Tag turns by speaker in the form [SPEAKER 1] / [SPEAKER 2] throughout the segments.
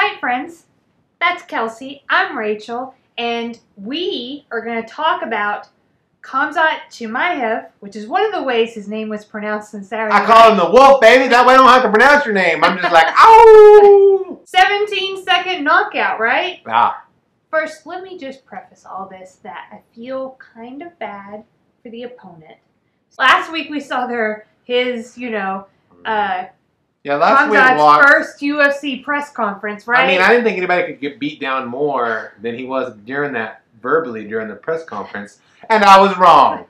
[SPEAKER 1] Fight Friends. That's Kelsey. I'm Rachel. And we are going to talk about Khamzat Chimaev, which is one of the ways his name was pronounced in Saturday
[SPEAKER 2] I call him the wolf, baby. That way I don't have to pronounce your name. I'm just like, ow!
[SPEAKER 1] 17-second knockout, right?
[SPEAKER 2] Ah.
[SPEAKER 1] First, let me just preface all this that I feel kind of bad for the opponent. Last week we saw his
[SPEAKER 2] last week
[SPEAKER 1] Khamzat's first UFC press conference, right?
[SPEAKER 2] I mean, I didn't think anybody could get beat down more than he was during the press conference. And I was wrong.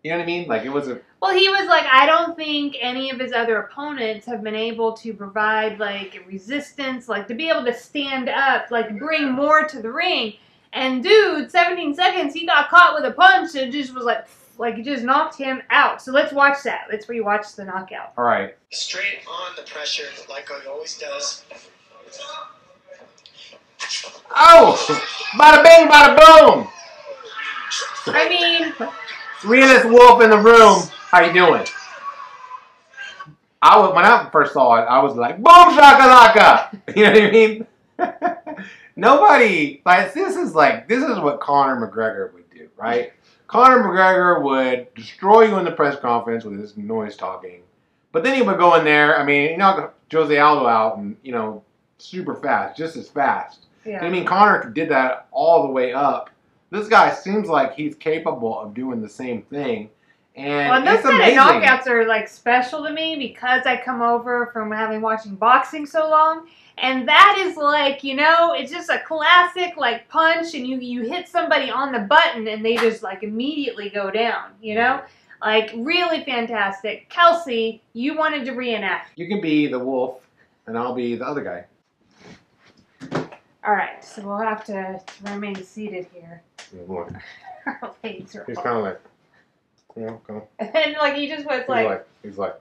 [SPEAKER 2] You know what I mean? Like, it was a...
[SPEAKER 1] Well, he was like, I don't think any of his other opponents have been able to provide, like, resistance, like, to be able to stand up, like, bring more to the ring. And, dude, 17 seconds, he got caught with a punch that just was like it just knocked him out. So let's watch that. Let's rewatch the knockout.
[SPEAKER 2] All right.
[SPEAKER 3] Straight on the pressure, like he always does.
[SPEAKER 2] Oh! Bada bing, bada boom!
[SPEAKER 1] I mean...
[SPEAKER 2] Realest wolf in the room. How you doing? When I first saw it, I was like, boom shakalaka! You know what I mean? Nobody, like, this is what Conor McGregor would do, right? Conor McGregor would destroy you in the press conference with his noise talking. But then he would go in there, I mean, knock Jose Aldo out and, super fast, just as fast.
[SPEAKER 1] Yeah.
[SPEAKER 2] I mean, Conor did that all the way up. This guy seems like he's capable of doing the same thing. And
[SPEAKER 1] those
[SPEAKER 2] it's
[SPEAKER 1] kind
[SPEAKER 2] amazing.
[SPEAKER 1] of knockouts are, like, special to me because I come over from watching boxing so long. And that is like, it's just a classic, like, punch, and you hit somebody on the button, and they just, like, immediately go down, Like, really fantastic. Kelsey, you wanted to reenact.
[SPEAKER 2] You can be the wolf, and I'll be the other guy.
[SPEAKER 1] All right, so we'll have to remain seated here. Our legs are
[SPEAKER 2] He's
[SPEAKER 1] off.
[SPEAKER 2] kind of like, go.
[SPEAKER 1] And then, like, he just was
[SPEAKER 2] He's like.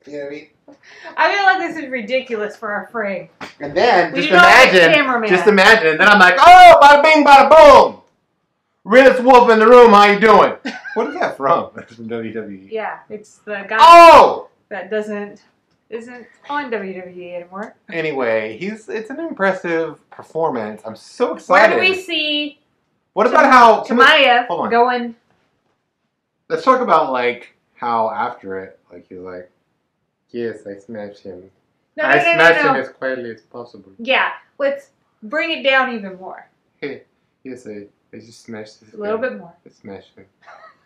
[SPEAKER 2] You know what I mean?
[SPEAKER 1] I feel like this is ridiculous for our frame.
[SPEAKER 2] And then,
[SPEAKER 1] We
[SPEAKER 2] just
[SPEAKER 1] do not have a
[SPEAKER 2] imagine,
[SPEAKER 1] cameraman.
[SPEAKER 2] and then I'm like, oh, bada bing, bada boom! Realest wolf in the room, how you doing? What is that from? That's from WWE.
[SPEAKER 1] Yeah, it's the guy that isn't on WWE anymore.
[SPEAKER 2] Anyway, it's an impressive performance. I'm so excited.
[SPEAKER 1] Where do we see
[SPEAKER 2] What about how...
[SPEAKER 1] Chimaev
[SPEAKER 2] hold on.
[SPEAKER 1] going...
[SPEAKER 2] Let's talk about, like, how after it, like, he's like, yes, I smashed him. I smashed him as quietly as possible.
[SPEAKER 1] Yeah, let's bring it down even more.
[SPEAKER 2] Hey, yes, I just smashed this guy.
[SPEAKER 1] A little bit more.
[SPEAKER 2] I smashed him.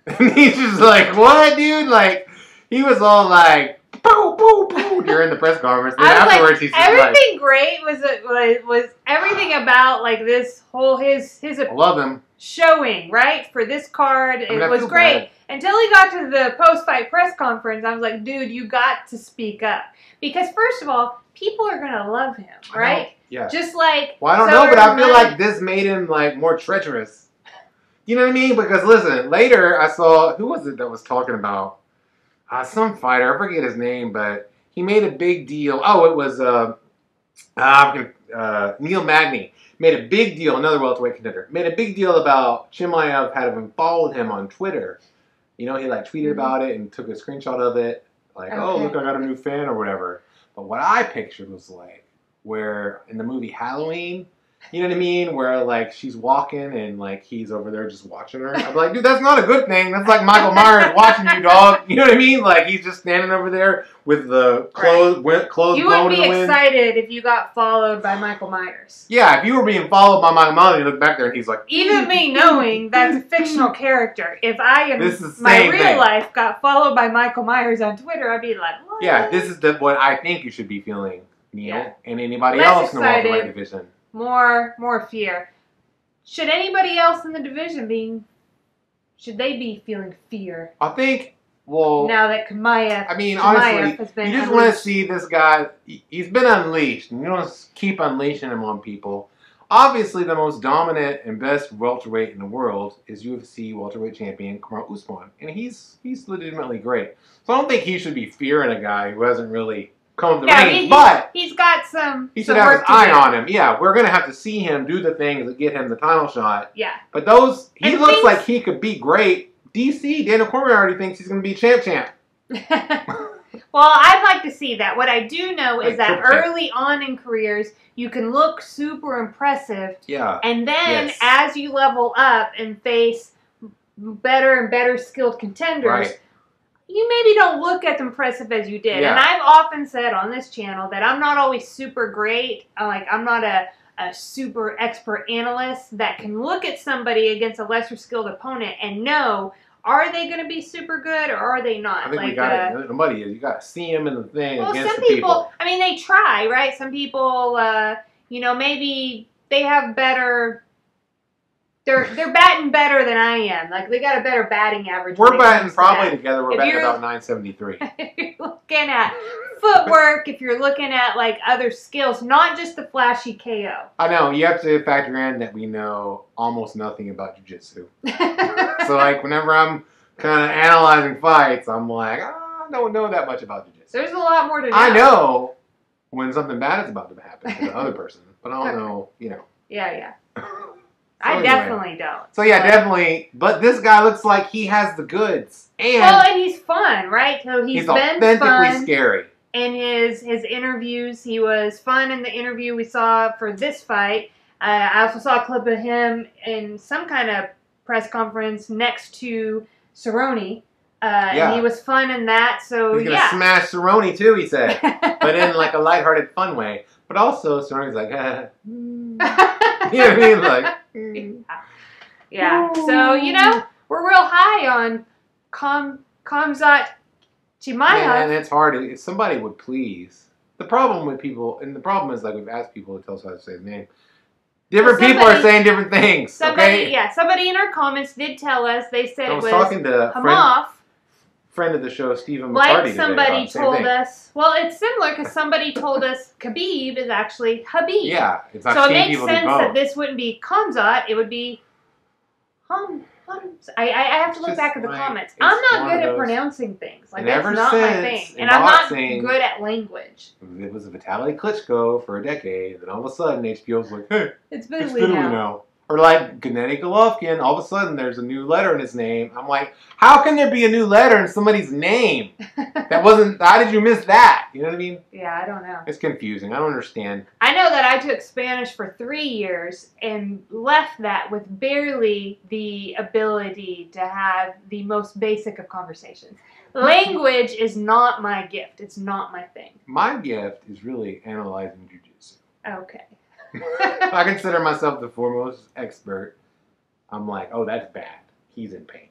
[SPEAKER 2] And he's just like, what, dude? Like, he was all like, boo, boo, boo, during the press conference. Then afterwards, he's just
[SPEAKER 1] everything great was everything about, like, this whole, his
[SPEAKER 2] I love him.
[SPEAKER 1] showing, right? For this card,
[SPEAKER 2] I
[SPEAKER 1] was
[SPEAKER 2] feel
[SPEAKER 1] great.
[SPEAKER 2] bad.
[SPEAKER 1] Until he got to the post-fight press conference, I was like, dude, you got to speak up. Because, first of all, people are going to love him, right?
[SPEAKER 2] Yeah.
[SPEAKER 1] Just like...
[SPEAKER 2] Well, I don't know, but I feel like this made him, like, more treacherous. You know what I mean? Because, listen, later I saw... Who was it that was talking about? Some fighter. I forget his name, but he made a big deal. Oh, it was Neil Magny. Made a big deal, another welterweight contender. Made a big deal about Chimaev having followed him on Twitter. He, like, tweeted about it and took a screenshot of it. Like, oh, look, I got a new fan or whatever. But what I pictured was, like, where in the movie Halloween, you know what I mean? Where, like, she's walking and, like, he's over there just watching her. I'm like, dude, that's not a good thing. That's like Michael Myers watching you, dog. You know what I mean? Like, he's just standing over there with the clothes blowing in the wind.
[SPEAKER 1] You would be excited if you got followed by Michael Myers.
[SPEAKER 2] Yeah, if you were being followed by Michael Myers, you look back there and he's like...
[SPEAKER 1] Even me knowing that's a fictional character, if I in my real life got followed by Michael Myers on Twitter, I'd be like, what?
[SPEAKER 2] Yeah, this is what I think you should be feeling, Neil, and anybody
[SPEAKER 1] Less
[SPEAKER 2] else in the
[SPEAKER 1] excited.
[SPEAKER 2] welterweight division.
[SPEAKER 1] More fear. Should anybody else in the division should they be feeling fear?
[SPEAKER 2] I think, well...
[SPEAKER 1] Now that Chimaev
[SPEAKER 2] honestly,
[SPEAKER 1] has been
[SPEAKER 2] you just
[SPEAKER 1] unleashed.
[SPEAKER 2] want to see this guy, he's been unleashed, and you want to keep unleashing him on people. Obviously, the most dominant and best welterweight in the world is UFC welterweight champion Kamaru Usman, and he's legitimately great. So I don't think he should be fearing a guy who hasn't really come to the ring, but
[SPEAKER 1] he's got some.
[SPEAKER 2] He should have his eye on him. Yeah, we're gonna have to see him do the things that get him the title shot.
[SPEAKER 1] Yeah,
[SPEAKER 2] but he looks like he could be great. DC Daniel Cormier already thinks he's gonna be champ.
[SPEAKER 1] Well, I'd like to see that. What I do know is
[SPEAKER 2] Like
[SPEAKER 1] that
[SPEAKER 2] triple check.
[SPEAKER 1] early on in careers, you can look super impressive.
[SPEAKER 2] Yeah.
[SPEAKER 1] And then
[SPEAKER 2] Yes.
[SPEAKER 1] as you level up and face better and better skilled contenders,
[SPEAKER 2] Right.
[SPEAKER 1] you maybe don't look as impressive as you did.
[SPEAKER 2] Yeah.
[SPEAKER 1] And I've often said on this channel that I'm not always super great. I'm not a super expert analyst that can look at somebody against a lesser skilled opponent and know, are they going to be super good or are they not?
[SPEAKER 2] I think we got it. Nobody is. You got to see him in the thing
[SPEAKER 1] Well,
[SPEAKER 2] against
[SPEAKER 1] some
[SPEAKER 2] the people.
[SPEAKER 1] I mean, they try, right? Some people, maybe they have better. They're batting better than I am. Like, they got a better batting average.
[SPEAKER 2] We're
[SPEAKER 1] when it
[SPEAKER 2] batting
[SPEAKER 1] comes to
[SPEAKER 2] probably
[SPEAKER 1] that.
[SPEAKER 2] together. We're
[SPEAKER 1] If
[SPEAKER 2] batting
[SPEAKER 1] you're-
[SPEAKER 2] about 973.
[SPEAKER 1] If you're looking at footwork, if you're looking at like other skills, not just the flashy KO.
[SPEAKER 2] I know. You have to factor in that we know almost nothing about jiu-jitsu. So, like, whenever I'm kind of analyzing fights, I'm like, I don't know that much about jiu-jitsu.
[SPEAKER 1] There's a lot more to know.
[SPEAKER 2] I know when something bad is about to happen to the other person, but I don't know,
[SPEAKER 1] Yeah.
[SPEAKER 2] So
[SPEAKER 1] I
[SPEAKER 2] anyway.
[SPEAKER 1] definitely don't.
[SPEAKER 2] So yeah,
[SPEAKER 1] But-
[SPEAKER 2] definitely. But this guy looks like he has the goods, and
[SPEAKER 1] Well, and he's fun, right? So he's been
[SPEAKER 2] authentically
[SPEAKER 1] fun
[SPEAKER 2] scary.
[SPEAKER 1] in his interviews. He was fun in the interview we saw for this fight. I also saw a clip of him in some kind of press conference next to Cerrone. And he was fun in that. So
[SPEAKER 2] He's gonna smash Cerrone too, he said, but in like a lighthearted, fun way. But also Cerrone's like, you know what I mean? Like,
[SPEAKER 1] yeah. So we're real high on Khamzat Chimaev.
[SPEAKER 2] man, it's hard. If somebody would please. The problem with people, and the problem is like we've asked people to tell us how to say his name. Different people are saying different things.
[SPEAKER 1] Somebody in our comments did tell us. They said
[SPEAKER 2] I
[SPEAKER 1] it
[SPEAKER 2] was
[SPEAKER 1] was
[SPEAKER 2] talking to
[SPEAKER 1] Hamaf.
[SPEAKER 2] friend of the show, Stephen McCarty.
[SPEAKER 1] Like
[SPEAKER 2] today
[SPEAKER 1] somebody
[SPEAKER 2] about the same
[SPEAKER 1] told
[SPEAKER 2] thing.
[SPEAKER 1] us. Well, it's similar because somebody told us Khabib is actually Habib.
[SPEAKER 2] Yeah, it's not
[SPEAKER 1] So it
[SPEAKER 2] seeing
[SPEAKER 1] makes
[SPEAKER 2] people do
[SPEAKER 1] sense
[SPEAKER 2] both.
[SPEAKER 1] that this wouldn't be Khamzat. It would be I have to look
[SPEAKER 2] Just
[SPEAKER 1] back at the
[SPEAKER 2] like,
[SPEAKER 1] comments.
[SPEAKER 2] it's
[SPEAKER 1] I'm not
[SPEAKER 2] one
[SPEAKER 1] good
[SPEAKER 2] of
[SPEAKER 1] at
[SPEAKER 2] those-
[SPEAKER 1] pronouncing things. Like
[SPEAKER 2] And
[SPEAKER 1] that's
[SPEAKER 2] ever
[SPEAKER 1] not my
[SPEAKER 2] since
[SPEAKER 1] thing,
[SPEAKER 2] in
[SPEAKER 1] and I'm not
[SPEAKER 2] boxing-
[SPEAKER 1] good at language.
[SPEAKER 2] It was Vitaly Klitschko for a decade, and all of a sudden HBO was like, hey,
[SPEAKER 1] It's
[SPEAKER 2] it's
[SPEAKER 1] Biddly
[SPEAKER 2] Fiddly
[SPEAKER 1] now.
[SPEAKER 2] now. Or like Gennady Golovkin, all of a sudden there's a new letter in his name. I'm like, how can there be a new letter in somebody's name? That wasn't, how did you miss that? You know what I mean?
[SPEAKER 1] Yeah, I don't know.
[SPEAKER 2] It's confusing. I don't understand.
[SPEAKER 1] I know that I took Spanish for 3 years and left that with barely the ability to have the most basic of conversations. Language is not my gift. It's not my thing.
[SPEAKER 2] My gift is really analyzing jiu-jitsu.
[SPEAKER 1] Okay.
[SPEAKER 2] I consider myself the foremost expert. I'm like, oh, that's bad. He's in pain.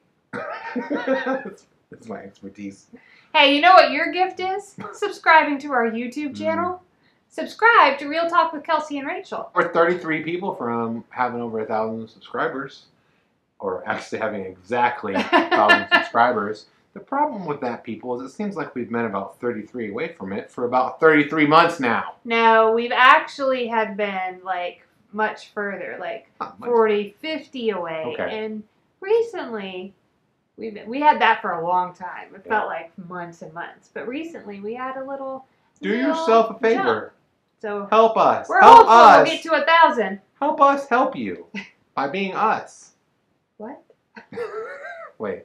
[SPEAKER 2] That's my expertise.
[SPEAKER 1] Hey, you know what your gift is? Subscribing to our YouTube channel. Subscribe to Real Talk with Kelsey and Rachel.
[SPEAKER 2] We're 33 people from having over 1,000 subscribers, or actually having exactly 1,000 subscribers. The problem with that, people, is it seems like we've been about 33 away from it for about 33 months now.
[SPEAKER 1] No, we've actually had been like much further, like
[SPEAKER 2] Not much.
[SPEAKER 1] 40, 50 away.
[SPEAKER 2] Okay.
[SPEAKER 1] And recently, we had that for a long time. It felt like months and months. But recently, we had a little
[SPEAKER 2] Do yourself a favor.
[SPEAKER 1] jump. So
[SPEAKER 2] Help us.
[SPEAKER 1] we're
[SPEAKER 2] Help
[SPEAKER 1] hopeful
[SPEAKER 2] us.
[SPEAKER 1] we'll get to 1,000.
[SPEAKER 2] Help us help you by being us.
[SPEAKER 1] What?
[SPEAKER 2] Wait.